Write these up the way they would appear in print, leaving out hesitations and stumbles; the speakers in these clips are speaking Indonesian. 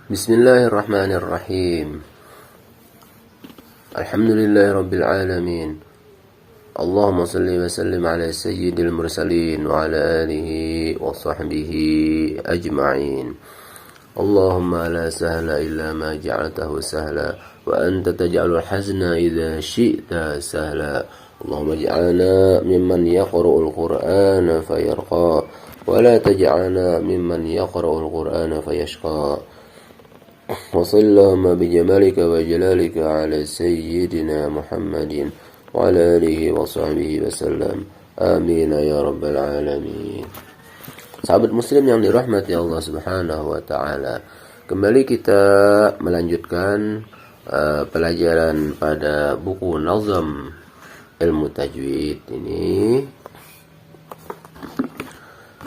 Bismillahirrahmanirrahim. Alhamdulillahirabbil alamin. Allahumma salli wa sallim ala sayyidil mursalin wa ala alihi wa sahbihi ajma'in. Allahumma la sahla illa ma ja'altahu sahla wa anta taj'alul hazna idza syi'ta sahla. Allahumma ij'alna mimman yaqra'ul qur'ana fayarqa wa la taj'alna mimman yaqra'ul qur'ana fayashqa. وصل اللهم بجمالك وجلالك على سيدنا محمد وعلى آله وصحبه وسلم آمين يا رب العالمين. Sahabat muslim yang dirahmati Allah subhanahu wa ta'ala, kembali kita melanjutkan pelajaran pada buku Nazam Ilmu Tajwid ini.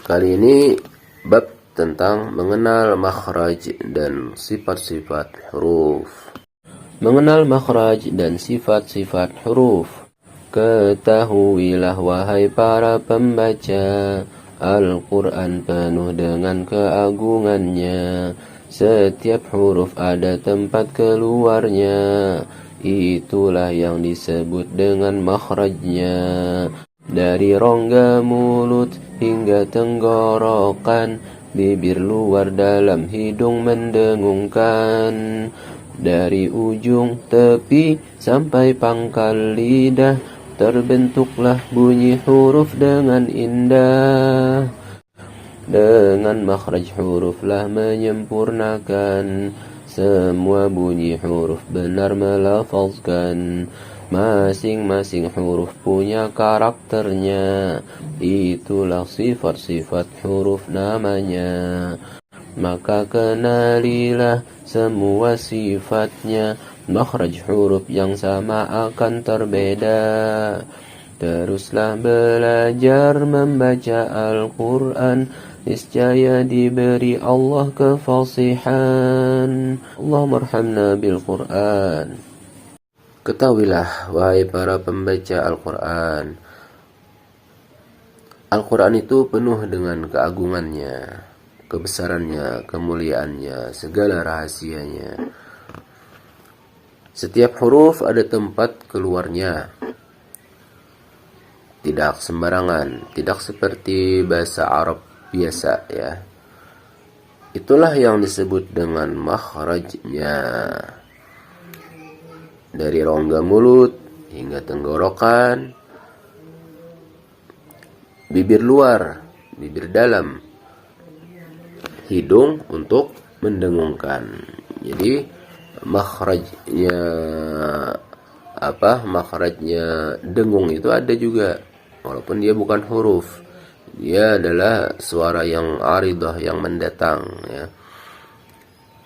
Kali ini bab tentang mengenal makhraj dan sifat-sifat huruf. Mengenal makhraj dan sifat-sifat huruf. Ketahuilah wahai para pembaca, Al-Quran penuh dengan keagungannya. Setiap huruf ada tempat keluarnya. Itulah yang disebut dengan makhrajnya. Dari rongga mulut hingga tenggorokan, bibir luar dalam hidung mendengungkan. Dari ujung tepi sampai pangkal lidah, terbentuklah bunyi huruf dengan indah. Dengan makhraj huruflah menyempurnakan semua bunyi huruf benar melafazkan. Masing-masing huruf punya karakternya, itulah sifat-sifat huruf namanya. Maka kenalilah semua sifatnya, makhraj huruf yang sama akan terbeda. Teruslah belajar membaca Al-Quran, niscaya diberi Allah kefasihan. Allahumma arhamna bil Quran. Ketahuilah wahai para pembaca Al-Quran, Al-Quran itu penuh dengan keagungannya, kebesarannya, kemuliaannya, segala rahasianya. Setiap huruf ada tempat keluarnya, tidak sembarangan, tidak seperti bahasa Arab biasa ya. Itulah yang disebut dengan makhrajnya. Dari rongga mulut hingga tenggorokan, bibir luar, bibir dalam, hidung untuk mendengungkan. Jadi makhrajnya makhrajnya dengung itu ada juga, walaupun dia bukan huruf. Dia adalah suara yang aridah, yang mendatang ya.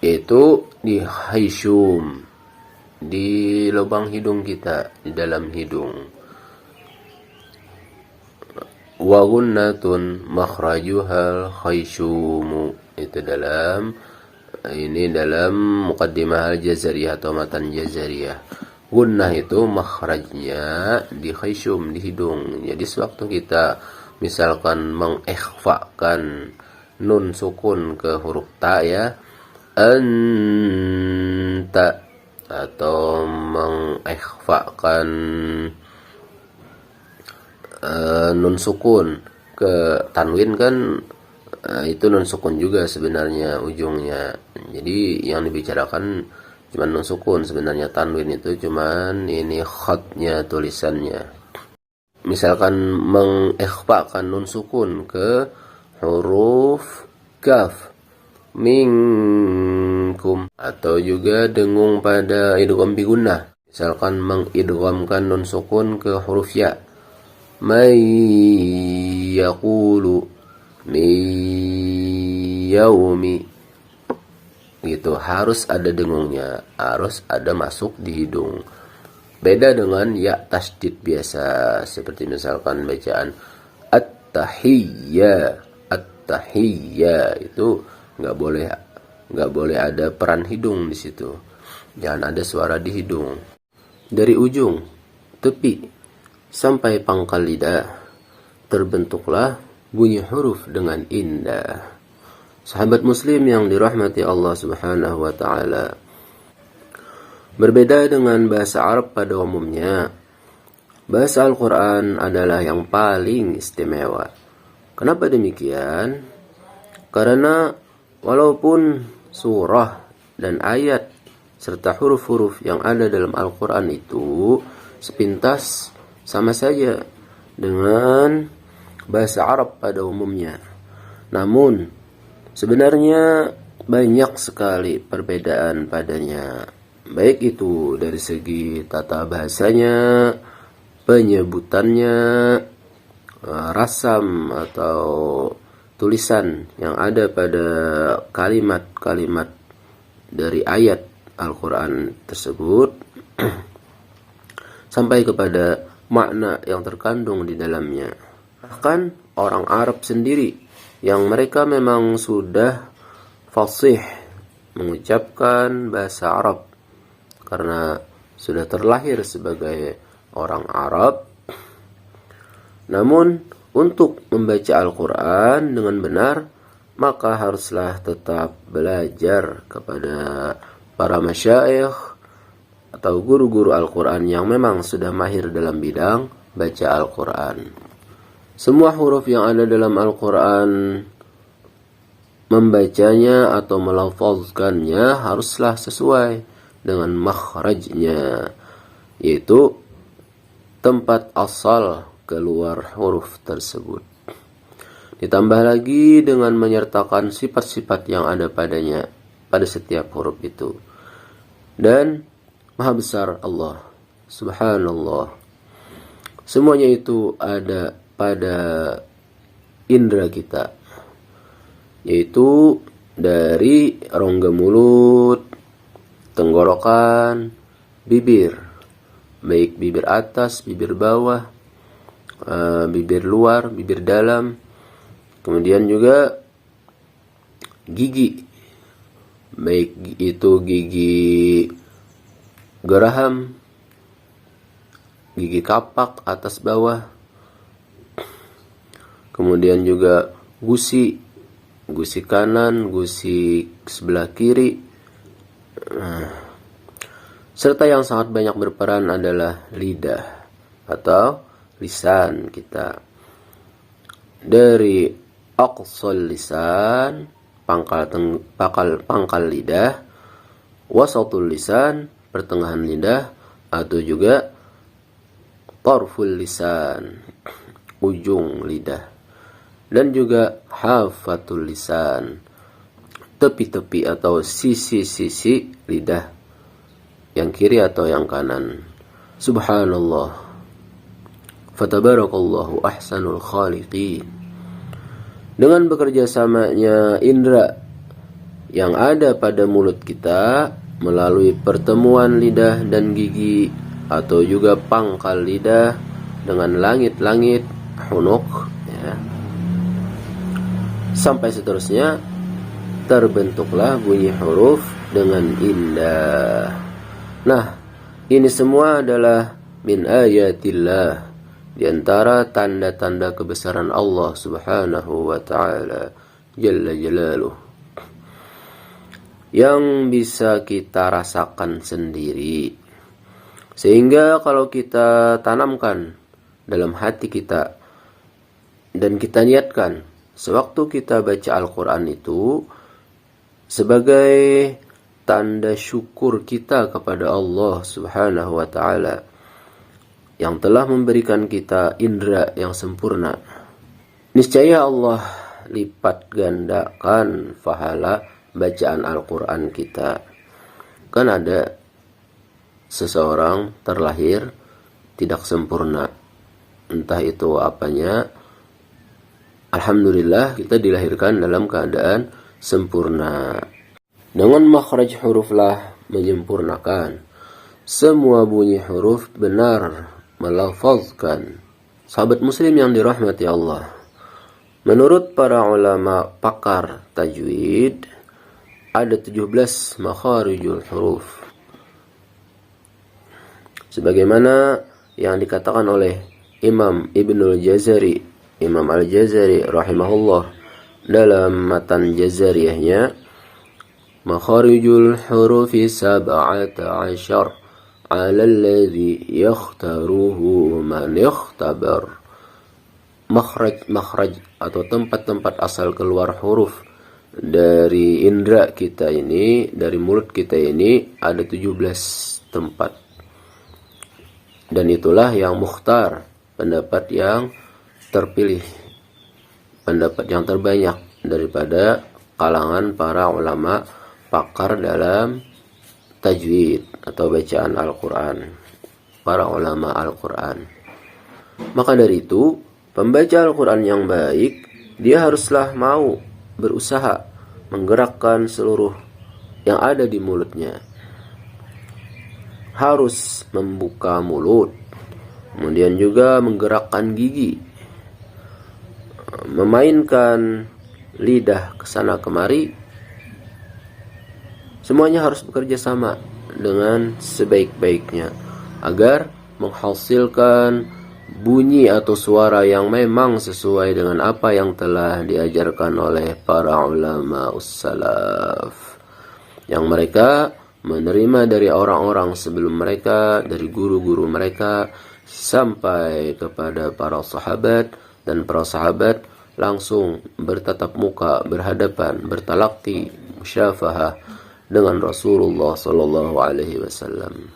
Itu di haisyum, di lubang hidung kita, di dalam hidung. Wa gunnatun makhrajuhal khaysyumu, itu dalam muqaddimah al-jazariyah atau matan jazariyah. Gunnah itu makhrajnya di khaysyum, di hidung. Jadi sewaktu kita misalkan mengikhfakan nun sukun ke huruf ta ya, anta, atau mengikhfakan nun sukun ke tanwin kan, itu nun sukun juga sebenarnya ujungnya. Jadi yang dibicarakan cuma nun sukun, sebenarnya tanwin itu cuman ini khatnya, tulisannya. Misalkan mengikhfakan nun sukun ke huruf kaf, minkum, atau juga dengung pada idgham bi gunnah. Misalkan mengidghamkan nun sukun ke huruf ya, may yaqulu min yaumi, gitu. Harus ada dengungnya, harus ada masuk di hidung. Beda dengan ya tasdid biasa, seperti misalkan bacaan at-tahiyya, at-tahiyya itu nggak boleh ada peran hidung di situ. Jangan ada suara di hidung. Dari ujung tepi sampai pangkal lidah terbentuklah bunyi huruf dengan indah. Sahabat muslim yang dirahmati Allah Subhanahu wa taala. Berbeda dengan bahasa Arab pada umumnya, bahasa Al-Qur'an adalah yang paling istimewa. Kenapa demikian? Karena walaupun surah dan ayat serta huruf-huruf yang ada dalam Al-Qur'an itu sepintas sama saja dengan bahasa Arab pada umumnya. Namun sebenarnya banyak sekali perbedaan padanya, baik itu dari segi tata bahasanya, penyebutannya, rasam atau tulisan yang ada pada kalimat-kalimat dari ayat Al-Quran tersebut, sampai kepada makna yang terkandung di dalamnya. Bahkan orang Arab sendiri yang mereka memang sudah fasih mengucapkan bahasa Arab karena sudah terlahir sebagai orang Arab, namun untuk membaca Al-Quran dengan benar maka haruslah tetap belajar kepada para masyayikh atau guru-guru Al-Quran yang memang sudah mahir dalam bidang baca Al-Quran. Semua huruf yang ada dalam Al-Quran, membacanya atau melafazkannya haruslah sesuai dengan makhrajnya, yaitu tempat asal keluar huruf tersebut. Ditambah lagi dengan menyertakan sifat-sifat yang ada padanya pada setiap huruf itu. Dan Maha Besar Allah, Subhanallah, semuanya itu ada pada indera kita, yaitu dari rongga mulut, tenggorokan, bibir, baik bibir atas, bibir bawah, bibir luar, bibir dalam, kemudian juga gigi, baik itu gigi geraham, gigi kapak atas bawah, kemudian juga gusi kanan, gusi sebelah kiri, serta yang sangat banyak berperan adalah lidah atau lisan kita. Dari aqsal lisan, pangkal lidah, wasatul lisan, pertengahan lidah, atau juga tarful lisan, ujung lidah, dan juga hafatul lisan, tepi-tepi atau sisi-sisi lidah yang kiri atau yang kanan. Subhanallah, fatabarakallahu ahsanul khaliqin. Dengan bekerjasamanya indera yang ada pada mulut kita melalui pertemuan lidah dan gigi atau juga pangkal lidah dengan langit-langit hunuk, ya, sampai seterusnya, terbentuklah bunyi huruf dengan indah. Nah, ini semua adalah min ayatillah, di antara tanda-tanda kebesaran Allah Subhanahu wa taala jalla jalaluh, yang bisa kita rasakan sendiri. Sehingga kalau kita tanamkan dalam hati kita dan kita niatkan sewaktu kita baca Al-Quran itu sebagai tanda syukur kita kepada Allah Subhanahu wa ta'ala yang telah memberikan kita indera yang sempurna, niscaya Allah lipat gandakan pahala bacaan Al-Quran kita. Kan ada seseorang terlahir tidak sempurna, entah itu apanya. Alhamdulillah kita dilahirkan dalam keadaan sempurna. Dengan makhraj huruflah menyempurnakan semua bunyi huruf benar melafazkan. Sahabat muslim yang dirahmati Allah, menurut para ulama pakar tajwid, ada 17 makharijul huruf, sebagaimana yang dikatakan oleh Imam Ibnul Jazari, Imam Al-Jazari rahimahullah dalam matan Jazariyahnya, makharijul hurufi sab'ata asyar 'ala alladhi yakhtaruhu man ikhtabar. Makhraj atau tempat-tempat asal keluar huruf dari indera kita ini, dari mulut kita ini, ada 17 tempat. Dan itulah yang mukhtar, pendapat yang terpilih, pendapat yang terbanyak daripada kalangan para ulama pakar dalam tajwid atau bacaan Al-Quran, para ulama Al-Quran. Maka dari itu, pembaca Al-Quran yang baik, dia haruslah mau berusaha menggerakkan seluruh yang ada di mulutnya. Harus membuka mulut, kemudian juga menggerakkan gigi, memainkan lidah ke sana kemari. Semuanya harus bekerja sama dengan sebaik-baiknya agar menghasilkan bunyi atau suara yang memang sesuai dengan apa yang telah diajarkan oleh para ulama ussalaf, yang mereka menerima dari orang-orang sebelum mereka, dari guru-guru mereka, sampai kepada para sahabat, dan para sahabat langsung bertatap muka, berhadapan, bertalaqi, musyafahah dengan Rasulullah sallallahu alaihi wasallam.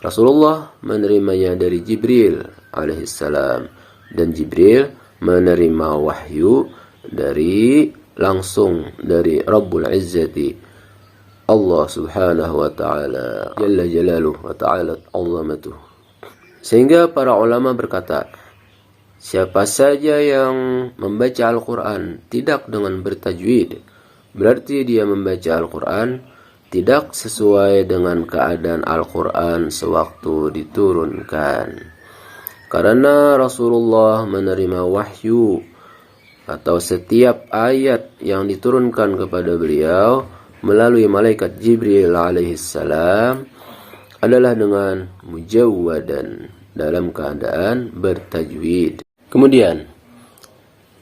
Rasulullah menerimanya dari Jibril alaihissalam, dan Jibril menerima wahyu langsung dari Rabbul Izzati, Allah subhanahu wa ta'ala, jalla jalaluh wa ta'ala azamatuh. Sehingga para ulama berkata, siapa saja yang membaca Al-Quran tidak dengan bertajwid, berarti dia membaca Al-Quran tidak sesuai dengan keadaan Al-Quran sewaktu diturunkan. Karena Rasulullah menerima wahyu atau setiap ayat yang diturunkan kepada beliau melalui malaikat Jibril alaihissalam adalah dengan mujawwadan, dalam keadaan bertajwid. Kemudian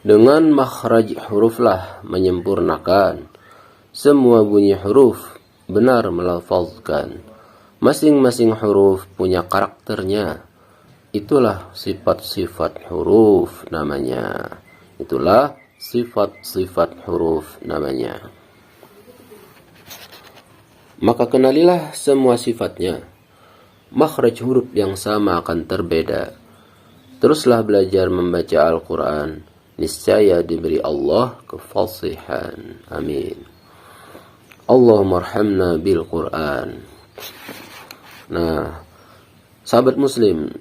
dengan makhraj huruflah menyempurnakan semua bunyi huruf, benar melafazkan. Masing-masing huruf punya karakternya. Itulah sifat-sifat huruf namanya. Itulah sifat-sifat huruf namanya. Maka kenalilah semua sifatnya. Makhraj huruf yang sama akan terbeda. Teruslah belajar membaca Al-Quran. Niscaya diberi Allah kefasihan. Amin. Allahumma arhamna bil Quran. Nah, sahabat muslim,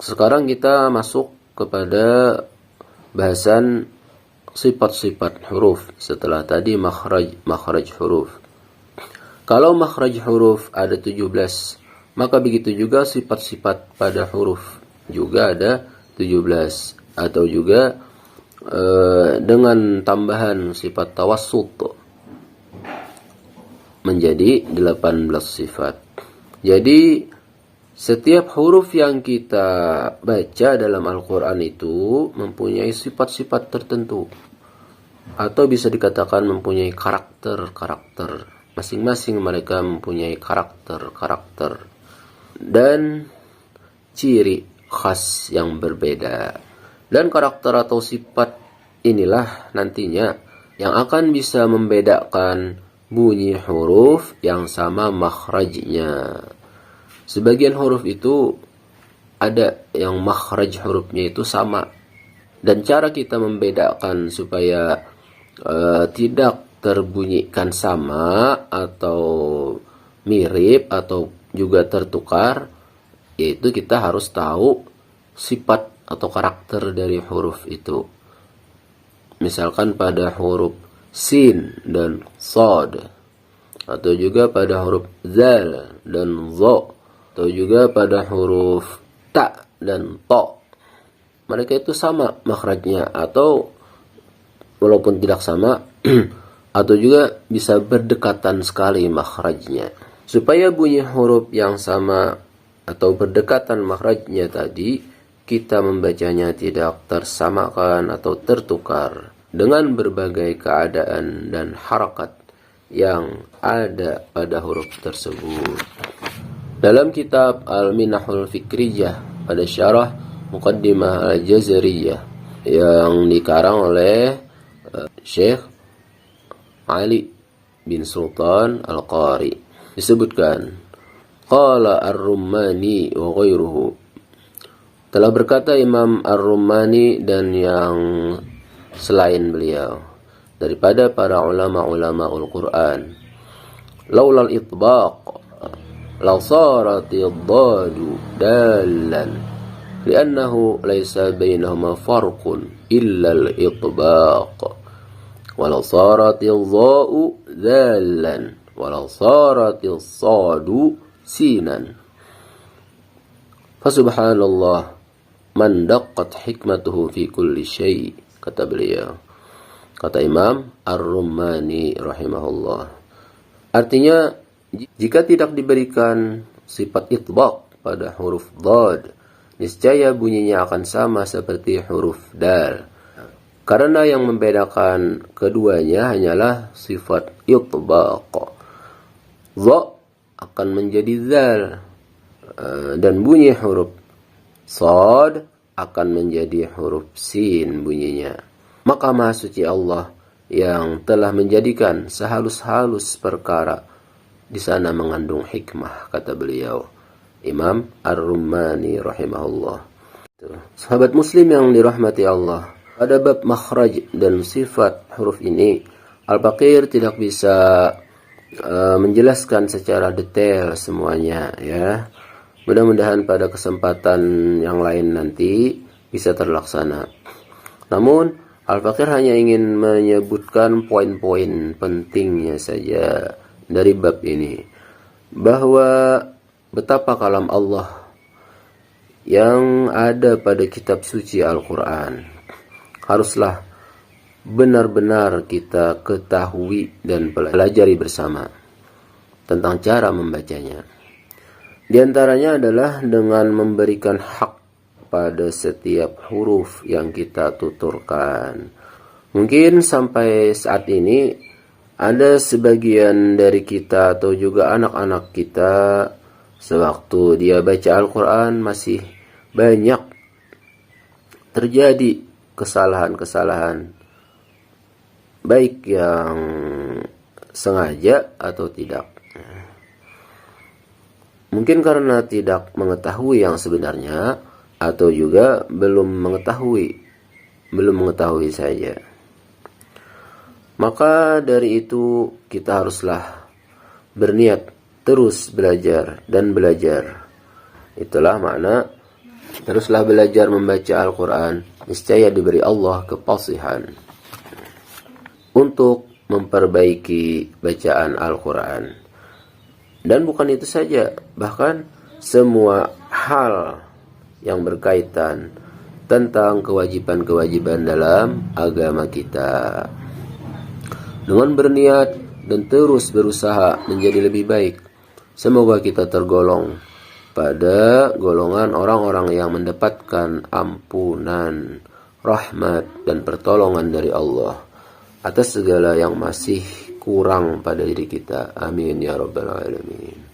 sekarang kita masuk kepada bahasan sifat-sifat huruf setelah tadi makhraj huruf. Kalau makhraj huruf ada 17, maka begitu juga sifat-sifat pada huruf juga ada 17, atau juga dengan tambahan sifat tawassut menjadi 18 sifat. Jadi setiap huruf yang kita baca dalam Al-Quran itu mempunyai sifat-sifat tertentu, atau bisa dikatakan mempunyai karakter-karakter. Masing-masing mereka mempunyai karakter-karakter dan ciri khas yang berbeda. Dan karakter atau sifat inilah nantinya yang akan bisa membedakan bunyi huruf yang sama makhrajnya. Sebagian huruf itu ada yang makhraj hurufnya itu sama, dan cara kita membedakan supaya tidak terbunyikan sama atau mirip atau juga tertukar, yaitu kita harus tahu sifat atau karakter dari huruf itu. Misalkan pada huruf sin dan sad, atau juga pada huruf zal dan za, atau juga pada huruf ta dan to. Mereka itu sama makhrajnya, atau walaupun tidak sama atau juga bisa berdekatan sekali makhrajnya. Supaya bunyi huruf yang sama atau berdekatan makhrajnya tadi, kita membacanya tidak tersamakan atau tertukar dengan berbagai keadaan dan harakat yang ada pada huruf tersebut. Dalam kitab Al-Minahul Fikriyah pada syarah Muqaddimah Al-Jazariyah yang dikarang oleh Syekh Ali bin Sultan Al-Qari disebutkan, qala Ar-Rummani wa ghairuhu, telah berkata Imam Ar-Rummani dan yang selain beliau daripada para ulama-ulama Al-Quran, laulal itbaq law saratil dadu dalan li'annahu laysa bainahuma farqun illa al-itbaq walau saratil dha'u dhalan walau saratil sadu sinan fasubhanallah man daqqat hikmatuhu fi kulli syai', kata beliau, kata Imam Ar-Rummani rahimahullah. Artinya, jika tidak diberikan sifat itbaq pada huruf dhad, niscaya bunyinya akan sama seperti huruf dal. Karena yang membedakan keduanya hanyalah sifat itbaq. Dha akan menjadi zal, dan bunyi huruf sad akan menjadi huruf sin bunyinya. Maka Maha Suci Allah yang telah menjadikan sehalus-halus perkara di sana mengandung hikmah, kata beliau, Imam Ar-Rummani rahimahullah. Sahabat muslim yang dirahmati Allah, pada bab makhraj dan sifat huruf ini, Al-Baqir tidak bisa menjelaskan secara detail semuanya, ya. Mudah-mudahan pada kesempatan yang lain nanti bisa terlaksana. Namun Al-Baqir hanya ingin menyebutkan poin-poin pentingnya saja dari bab ini, bahwa betapa kalam Allah yang ada pada kitab suci Al-Quran haruslah benar-benar kita ketahui dan pelajari bersama tentang cara membacanya. Di antaranya adalah dengan memberikan hak pada setiap huruf yang kita tuturkan. Mungkin sampai saat ini ada sebagian dari kita atau juga anak-anak kita sewaktu dia baca Al-Quran masih banyak terjadi kesalahan-kesalahan, baik yang sengaja atau tidak. Mungkin karena tidak mengetahui yang sebenarnya, atau juga belum mengetahui saja. Maka dari itu kita haruslah berniat terus belajar dan belajar. Itulah makna teruslah belajar membaca Al-Quran, niscaya diberi Allah kefasihan untuk memperbaiki bacaan Al-Quran. Dan bukan itu saja, bahkan semua hal yang berkaitan tentang kewajiban-kewajiban dalam agama kita. Dengan berniat dan terus berusaha menjadi lebih baik, semoga kita tergolong pada golongan orang-orang yang mendapatkan ampunan, rahmat, dan pertolongan dari Allah atas segala yang masih kurang pada diri kita. Amin ya rabbal alamin.